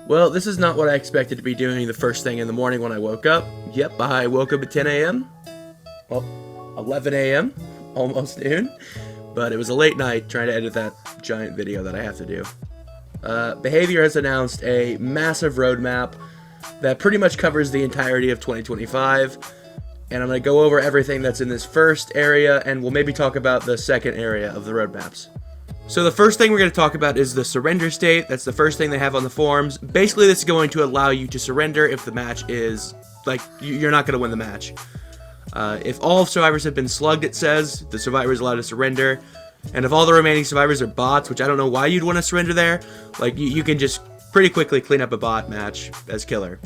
Well, this is not what I expected to be doing the first thing in the morning when I woke up. Yep, I woke up at 10 a.m. Well, 11 a.m. Almost noon. But it was a late night trying to edit that giant video that I have to do. BHVR has announced a massive roadmap that pretty much covers the entirety of 2025. And I'm going to go over everything that's in this first area, and we'll maybe talk about the second area of the roadmaps. So the first thing we're going to talk about is the surrender state. That's the first thing they have on the forums. Basically, this is going to allow you to surrender if the match is, like, you're not going to win the match. If all survivors have been slugged, it says, the survivor is allowed to surrender. And if all the remaining survivors are bots, which I don't know why you'd want to surrender there, like, you can just pretty quickly clean up a bot match as killer.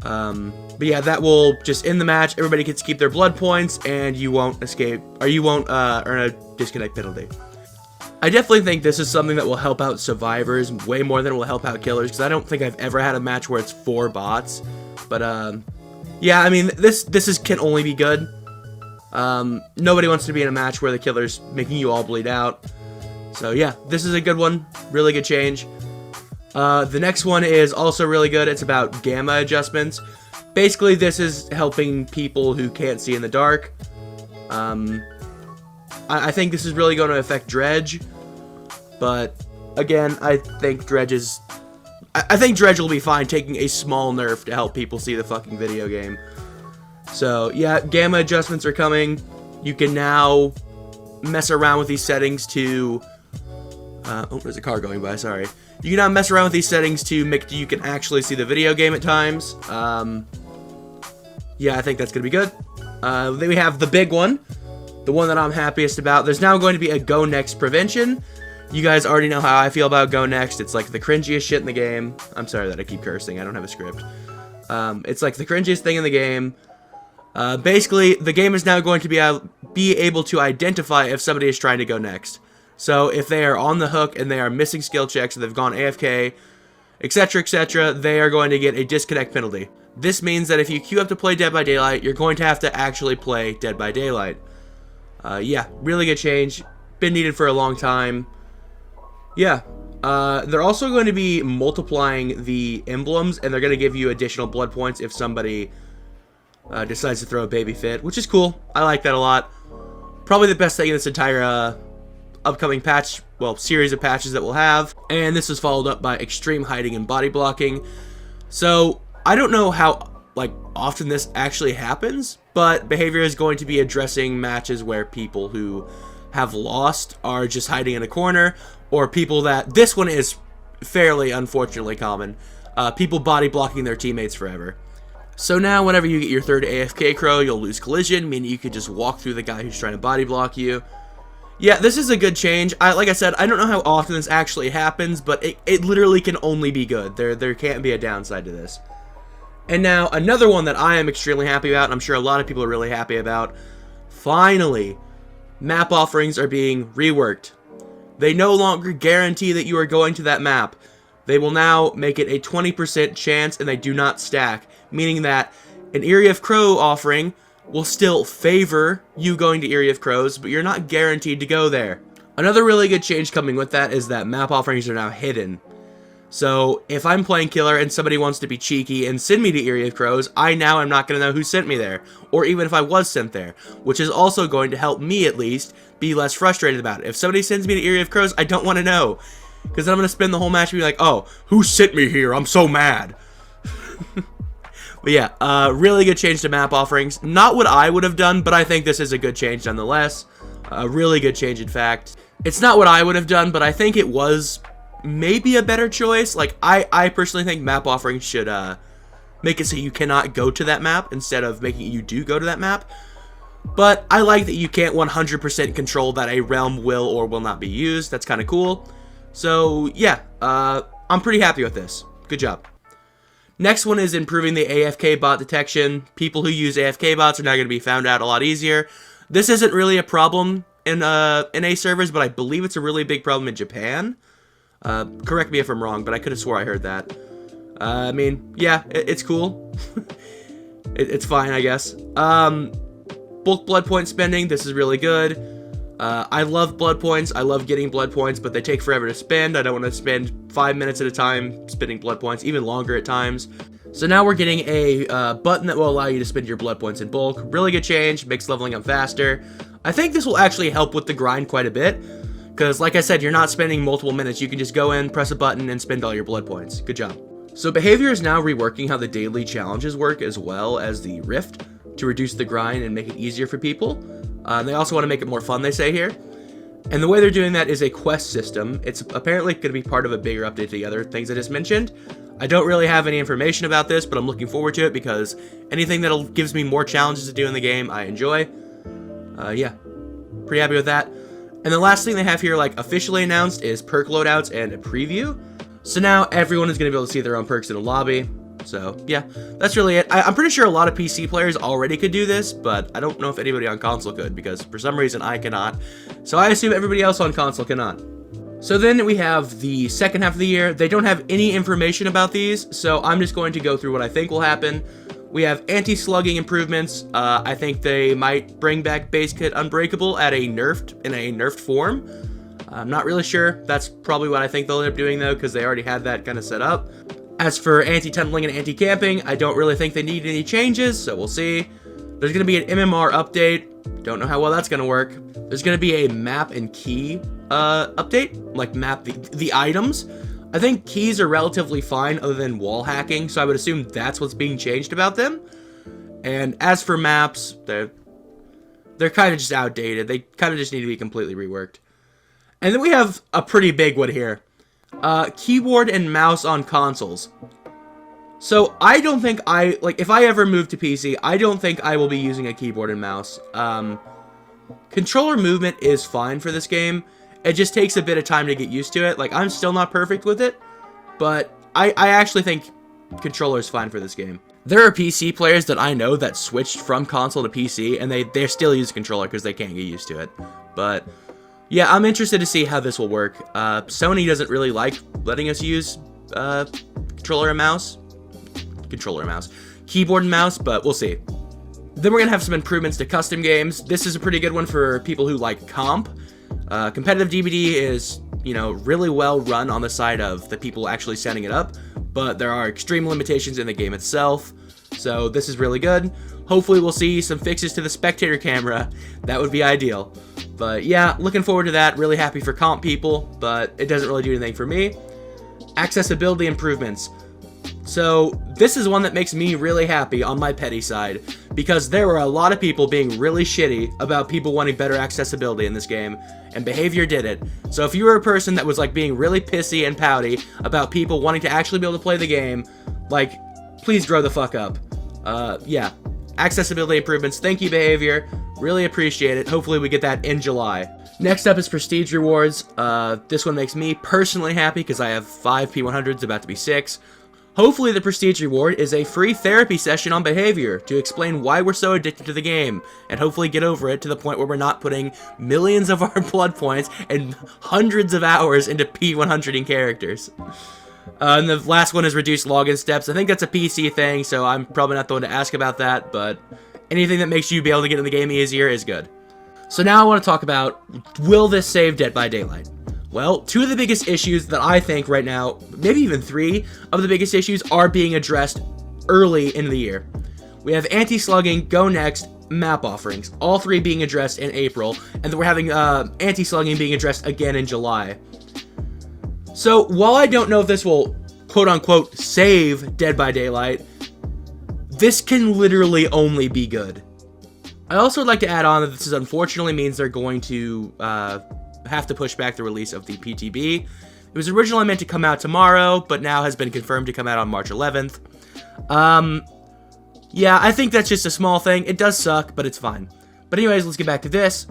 But yeah, that will just end the match. Everybody gets to keep their blood points, and you won't escape, or you won't earn a disconnect penalty. I definitely think this is something that will help out survivors way more than it will help out killers, because I don't think I've ever had a match where it's 4 bots. But yeah, I mean, this can only be good. Nobody wants to be in a match where the killer's making you all bleed out. So yeah, this is a good one. Really good change. The next one is also really good. It's about gamma adjustments. Basically, this is helping people who can't see in the dark. I think this is really going to affect Dredge. But again, I think Dredge will be fine taking a small nerf to help people see the fucking video game. So yeah, gamma adjustments are coming. You can now mess around with these settings to... oh, there's a car going by, sorry. You can now mess around with these settings to make you can actually see the video game at times. Yeah, I think that's going to be good. Then we have the big one. The one that I'm happiest about. There's now going to be a Go Next prevention. You guys already know how I feel about Go Next. It's like the cringiest shit in the game. I'm sorry that I keep cursing. I don't have a script. It's like the cringiest thing in the game. Basically, the game is now going to be able to identify if somebody is trying to go next. So if they are on the hook and they are missing skill checks, or they've gone AFK, etc., they are going to get a disconnect penalty. This means that if you queue up to play Dead by Daylight, you're going to have to actually play Dead by Daylight. Yeah, really good change. Been needed for a long time. Yeah. They're also going to be multiplying the emblems, and they're going to give you additional blood points if somebody decides to throw a baby fit, which is cool. I like that a lot. Probably the best thing in this entire upcoming patch, well, series of patches that we'll have. And this is followed up by extreme hiding and body blocking. So I don't know how often this actually happens, but BHVR is going to be addressing matches where people who have lost are just hiding in a corner, or people that, this one is fairly unfortunately common, people body blocking their teammates forever. So now whenever you get your third AFK crow, you'll lose collision, meaning you could just walk through the guy who's trying to body block you. Yeah, this is a good change. Like I said, I don't know how often this actually happens, but it literally can only be good. There can't be a downside to this. And now, another one that I am extremely happy about, and I'm sure a lot of people are really happy about, finally, map offerings are being reworked. They no longer guarantee that you are going to that map. They will now make it a 20% chance, and they do not stack, meaning that an Area of Crow offering will still favor you going to Area of Crows, but you're not guaranteed to go there. Another really good change coming with that is that map offerings are now hidden. So if I'm playing killer and somebody wants to be cheeky and send me to Area of Crows, I now am not going to know who sent me there, or even if I was sent there, which is also going to help me at least be less frustrated about it. If somebody sends me to Area of Crows, I don't want to know, because then I'm going to spend the whole match and be like, oh, who sent me here? I'm so mad. But yeah, really good change to map offerings. Not what I would have done, but I think this is a good change nonetheless. A really good change, in fact. It's not what I would have done, but I think it was maybe a better choice. Like, I personally think map offerings should make it so you cannot go to that map instead of making you do go to that map. But I like that you can't 100% control that a realm will or will not be used. That's kind of cool. So yeah, I'm pretty happy with this. Good job. Next one is improving the AFK bot detection. People who use AFK bots are now going to be found out a lot easier. This isn't really a problem in NA servers, but I believe it's a really big problem in Japan. Correct me if I'm wrong, but I could have swore I heard that. I mean, yeah, it's cool. It's fine, I guess. Bulk blood point spending, this is really good. I love blood points. I love getting blood points, but they take forever to spend. I don't want to spend 5 minutes at a time spending blood points, even longer at times. So now we're getting a button that will allow you to spend your blood points in bulk. Really good change, makes leveling up faster. I think this will actually help with the grind quite a bit, because like I said, you're not spending multiple minutes. You can just go in, press a button, and spend all your blood points. Good job. So Behavior is now reworking how the daily challenges work as well as the Rift to reduce the grind and make it easier for people. They also want to make it more fun, they say here. And the way they're doing that is a quest system. It's apparently going to be part of a bigger update to the other things I just mentioned. I don't really have any information about this, but I'm looking forward to it because anything that gives me more challenges to do in the game, I enjoy. Yeah, pretty happy with that. And the last thing they have here, like, officially announced is perk loadouts and a preview. So now everyone is going to be able to see their own perks in a lobby. So, yeah, that's really it. I'm pretty sure a lot of PC players already could do this, but I don't know if anybody on console could, because for some reason I cannot. So I assume everybody else on console cannot. So then we have the second half of the year. They don't have any information about these, so I'm just going to go through what I think will happen. We have anti-slugging improvements. I think they might bring back Base Kit Unbreakable in a nerfed form. I'm not really sure. That's probably what I think they'll end up doing, though, because they already had that kind of set up. As for anti-tunneling and anti-camping, I don't really think they need any changes, so we'll see. There's going to be an MMR update. Don't know how well that's going to work. There's going to be a map and key update, like map the items. I think keys are relatively fine other than wall hacking, so I would assume that's what's being changed about them. And as for maps, they're kind of just outdated. They kind of just need to be completely reworked. And then we have a pretty big one here. Keyboard and mouse on consoles. So I don't think if I ever move to PC, I don't think I will be using a keyboard and mouse. Controller movement is fine for this game. It just takes a bit of time to get used to it. Like, I'm still not perfect with it, but I actually think controller is fine for this game. There are PC players that I know that switched from console to PC, and they still use controller because they can't get used to it. But yeah, I'm interested to see how this will work. Sony doesn't really like letting us use keyboard and mouse, but we'll see. Then we're gonna have some improvements to custom games. This is a pretty good one for people who like comp. Competitive DBD is, really well run on the side of the people actually setting it up, but there are extreme limitations in the game itself, so this is really good. Hopefully we'll see some fixes to the spectator camera. That would be ideal. But yeah, looking forward to that. Really happy for comp people, but it doesn't really do anything for me. Accessibility improvements. So this is one that makes me really happy on my petty side, because there were a lot of people being really shitty about people wanting better accessibility in this game, and Behavior did it. So if you were a person that was like being really pissy and pouty about people wanting to actually be able to play the game, like, please grow the fuck up. Yeah, accessibility improvements. Thank you, Behavior. Really appreciate it. Hopefully we get that in July. Next up is Prestige Rewards. This one makes me personally happy because I have 5 P100s, about to be 6. Hopefully the Prestige Reward is a free therapy session on Behavior to explain why we're so addicted to the game, and hopefully get over it to the point where we're not putting millions of our blood points and hundreds of hours into P100ing characters. And the last one is reduced login steps. I think that's a PC thing, so I'm probably not the one to ask about that, but anything that makes you be able to get in the game easier is good. So now I want to talk about, will this save Dead by Daylight? Well, 2 of the biggest issues that I think right now, maybe even 3 of the biggest issues, are being addressed early in the year. We have anti-slugging, Go Next, map offerings, all 3 being addressed in April, and then we're having anti-slugging being addressed again in July. So while I don't know if this will quote-unquote save Dead by Daylight, this can literally only be good. I also would like to add on that this unfortunately means they're going to have to push back the release of the PTB. It was originally meant to come out tomorrow, but now has been confirmed to come out on March 11th. Yeah, I think that's just a small thing. It does suck, but it's fine. But anyways, let's get back to this.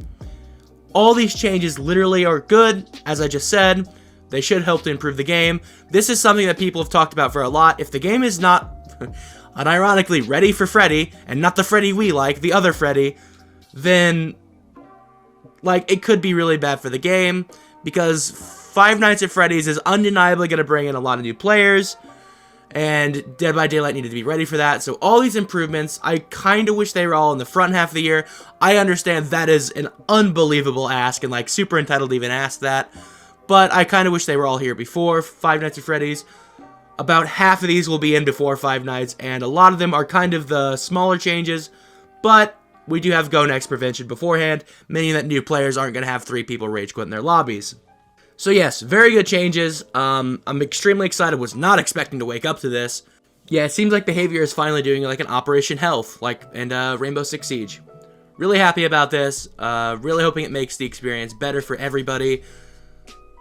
All these changes literally are good, as I just said. They should help to improve the game. This is something that people have talked about for a lot. If the game is not, unironically, ready for Freddy, and not the Freddy we like, the other Freddy, then, like, it could be really bad for the game, because Five Nights at Freddy's is undeniably going to bring in a lot of new players, and Dead by Daylight needed to be ready for that. So all these improvements, I kind of wish they were all in the front half of the year. I understand that is an unbelievable ask, and like super entitled to even ask that, but I kind of wish they were all here before Five Nights at Freddy's. About half of these will be in before Five Nights, and a lot of them are kind of the smaller changes, but we do have Go Next prevention beforehand, meaning that new players aren't going to have 3 people rage quit in their lobbies. So yes, very good changes. I'm extremely excited. Was not expecting to wake up to this. Yeah, it seems like BHVR is finally doing like an Operation Health, like in Rainbow Six Siege. Really happy about this. Really hoping it makes the experience better for everybody.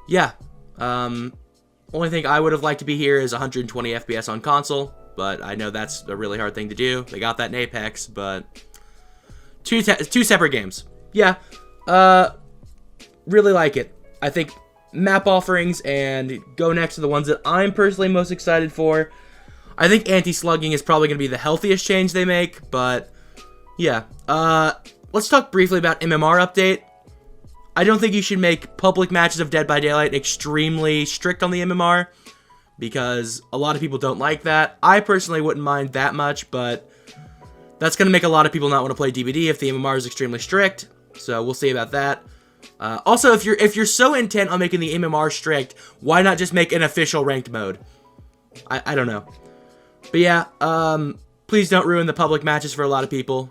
Yeah. Only thing I would have liked to be here is 120 FPS on console, but I know that's a really hard thing to do. They got that in Apex, but two separate games. Yeah. Really like it. I think map offerings and Go Next are the ones that I'm personally most excited for. I think anti-slugging is probably going to be the healthiest change they make, but yeah. Let's talk briefly about MMR update. I don't think you should make public matches of Dead by Daylight extremely strict on the MMR, because a lot of people don't like that. I personally wouldn't mind that much, but that's going to make a lot of people not want to play DBD if the MMR is extremely strict, so we'll see about that. Also, if you're so intent on making the MMR strict, why not just make an official ranked mode? I don't know. But yeah, please don't ruin the public matches for a lot of people.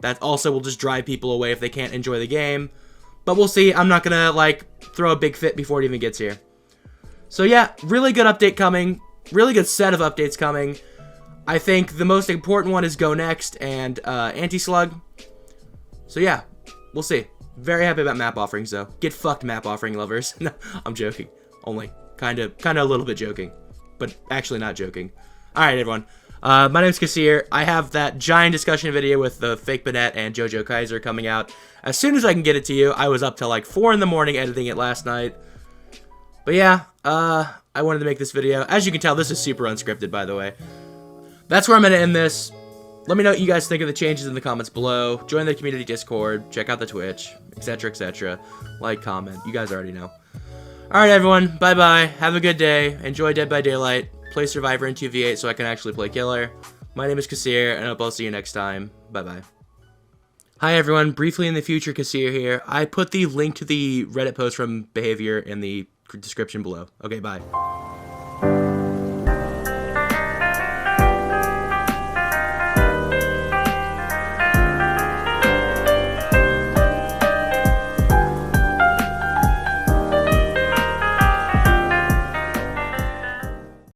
That also will just drive people away if they can't enjoy the game. But we'll see. I'm not gonna, like, throw a big fit before it even gets here. So yeah, really good update coming. Really good set of updates coming. I think the most important one is Go Next and Anti-Slug. So yeah, we'll see. Very happy about map offerings, though. Get fucked, map offering lovers. No, I'm joking. Only. Kind of a little bit joking. But actually not joking. Alright, everyone. My name's Kassir. I have that giant discussion video with the fake Banette and Jojo Kaiser coming out as soon as I can get it to you. I was up till like 4 in the morning editing it last night. But yeah, I wanted to make this video. As you can tell, this is super unscripted, by the way. That's where I'm going to end this. Let me know what you guys think of the changes in the comments below. Join the community Discord. Check out the Twitch, etc., etc. Like, comment. You guys already know. Alright, everyone. Bye-bye. Have a good day. Enjoy Dead by Daylight. Play Survivor in 2v8 so I can actually play Killer. My name is Kassir, and I hope I'll see you next time. Bye-bye. Hi, everyone. Briefly in the future, Kassir here. I put the link to the Reddit post from BHVR in the description below. Okay, bye.